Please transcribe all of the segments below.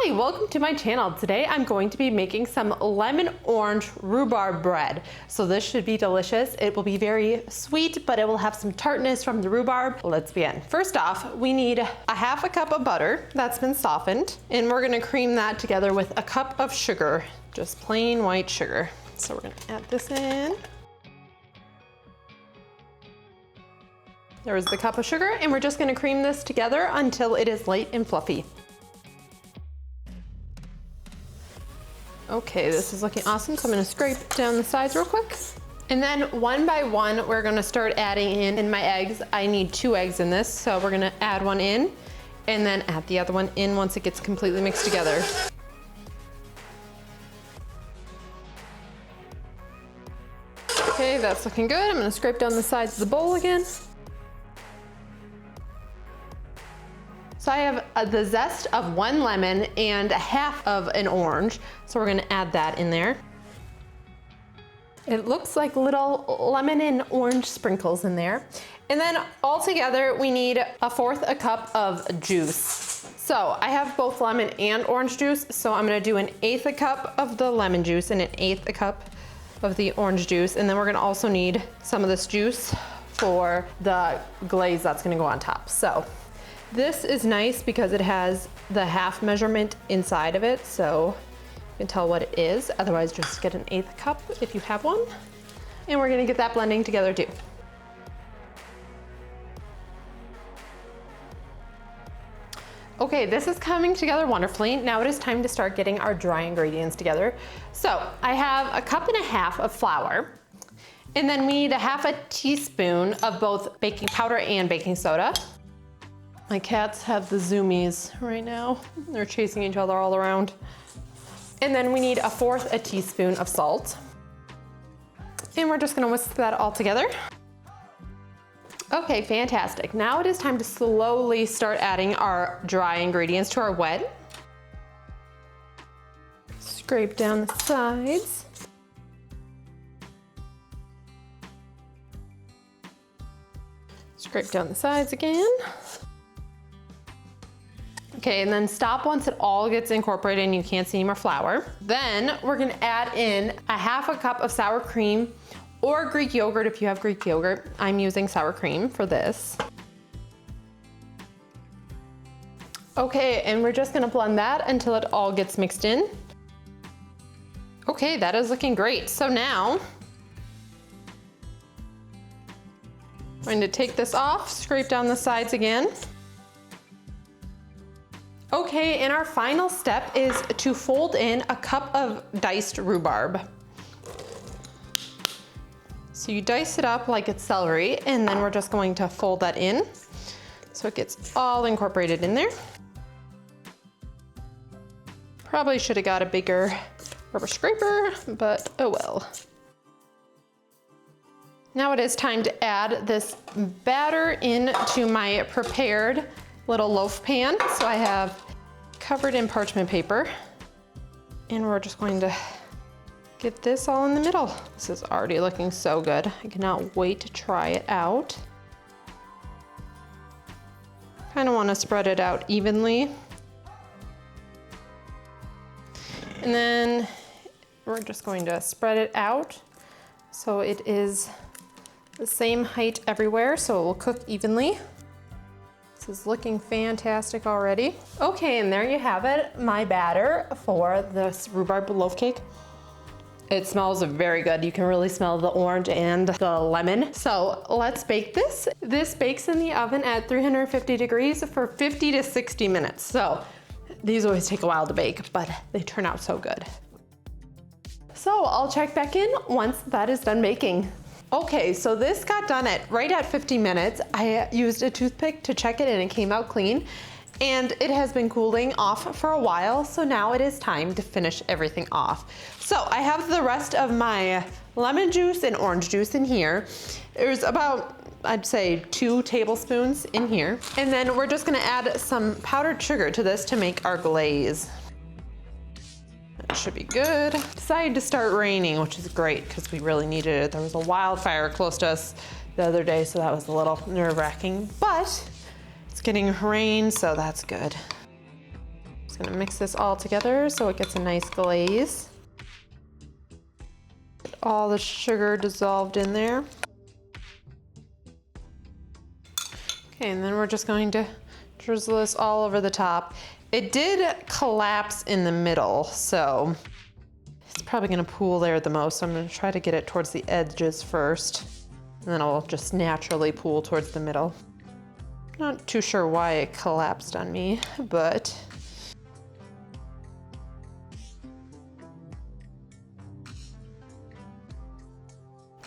Hi, welcome to my channel. Today I'm going to be making some lemon orange rhubarb bread. So this should be delicious. It will be very sweet, but it will have some tartness from the rhubarb. Let's begin. First off, we need a half a cup of butter that's been softened, and we're gonna cream that together with a cup of sugar, just plain white sugar. So we're gonna add this in. There's the cup of sugar, and we're just gonna cream this together until it is light and fluffy. Okay, this is looking awesome, so I'm gonna scrape down the sides real quick. And then one by one, we're gonna start adding in my eggs. I need 2 eggs in this, so we're gonna add one in, and then add the other one in once it gets completely mixed together. Okay, that's looking good. I'm gonna scrape down the sides of the bowl again. So I have the zest of 1 lemon and half of an orange. So we're gonna add that in there. It looks like little lemon and orange sprinkles in there. And then all together, we need 1/4 a cup of juice. So I have both lemon and orange juice. So I'm gonna do 1/8 a cup of the lemon juice and 1/8 a cup of the orange juice. And then we're gonna also need some of this juice for the glaze that's gonna go on top. So this is nice because it has the half measurement inside of it, so you can tell what it is. Otherwise, just get 1/8 cup if you have one. And we're gonna get that blending together too. Okay, this is coming together wonderfully. Now it is time to start getting our dry ingredients together. So I have 1.5 cups of flour, and then we need 1/2 teaspoon of both baking powder and baking soda. My cats have the zoomies right now. They're chasing each other all around. And then we need 1/4 teaspoon of salt. And we're just gonna whisk that all together. Okay, fantastic. Now it is time to slowly start adding our dry ingredients to our wet. Scrape down the sides. Scrape down the sides again. Okay, and then stop once it all gets incorporated and you can't see any more flour. Then we're gonna add in 1/2 cup of sour cream or Greek yogurt if you have Greek yogurt. I'm using sour cream for this. Okay, and we're just gonna blend that until it all gets mixed in. Okay, that is looking great. So now, I'm going to take this off, scrape down the sides again. Okay, and our final step is to fold in a cup of diced rhubarb. So you dice it up like it's celery, and then we're just going to fold that in so it gets all incorporated in there. Probably should have got a bigger rubber scraper, but oh well. Now it is time to add this batter into my prepared little loaf pan. So I have covered in parchment paper, and we're just going to get this all in the middle. This is already looking so good. I cannot wait to try it out. Kind of want to spread it out evenly. And then we're just going to spread it out so it is the same height everywhere, so it will cook evenly. This is looking fantastic already. Okay, and there you have it, my batter for this rhubarb loaf cake. It smells very good. You can really smell the orange and the lemon. So let's bake this. This bakes in the oven at 350 degrees for 50 to 60 minutes. So these always take a while to bake, but they turn out so good. So I'll check back in once that is done baking. Okay, so this got done right at 50 minutes. I used a toothpick to check it and it came out clean. And it has been cooling off for a while, so now it is time to finish everything off. So I have the rest of my lemon juice and orange juice in here. There's about, I'd say, 2 tablespoons in here. And then we're just gonna add some powdered sugar to this to make our glaze. That should be good. Decided to start raining, which is great because we really needed it. There was a wildfire close to us the other day, so that was a little nerve-wracking, but it's getting rain, so that's good. Just gonna mix this all together so it gets a nice glaze. Get all the sugar dissolved in there. Okay, and then we're just going to drizzle this all over the top. It did collapse in the middle, so it's probably gonna pool there the most. So I'm gonna try to get it towards the edges first, and then it'll just naturally pool towards the middle. Not too sure why it collapsed on me, but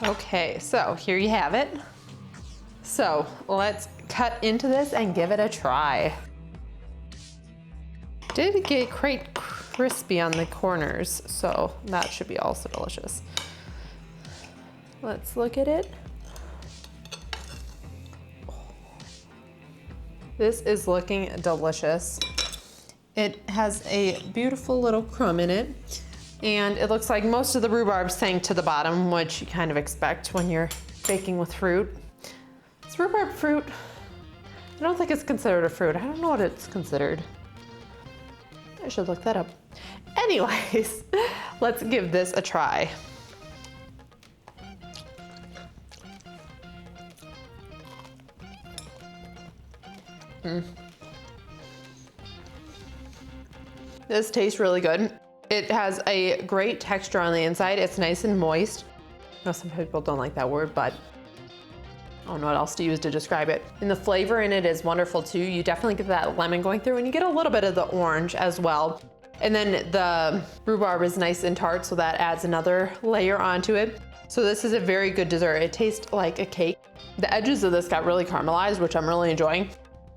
okay, so here you have it. So let's cut into this and give it a try. Did get quite crispy on the corners, so that should be also delicious. Let's look at it. This is looking delicious. It has a beautiful little crumb in it, and it looks like most of the rhubarb sank to the bottom, which you kind of expect when you're baking with fruit. Is rhubarb fruit? I don't think it's considered a fruit. I don't know what it's considered. I should look that up. Anyways, let's give this a try. This tastes really good. It has a great texture on the inside. It's nice and moist. I know some people don't like that word, but I don't know what else to use to describe it. And the flavor in it is wonderful too. You definitely get that lemon going through, and you get a little bit of the orange as well. And then the rhubarb is nice and tart, so that adds another layer onto it. So this is a very good dessert. It tastes like a cake. The edges of this got really caramelized, which I'm really enjoying.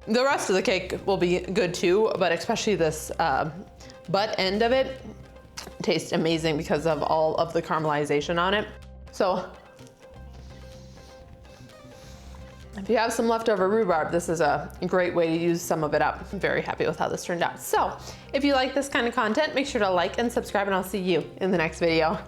The rest of the cake will be good too, but especially this butt end of it tastes amazing because of all of the caramelization on it. So if you have some leftover rhubarb, this is a great way to use some of it up. I'm very happy with how this turned out. So if you like this kind of content, make sure to like and subscribe, and I'll see you in the next video.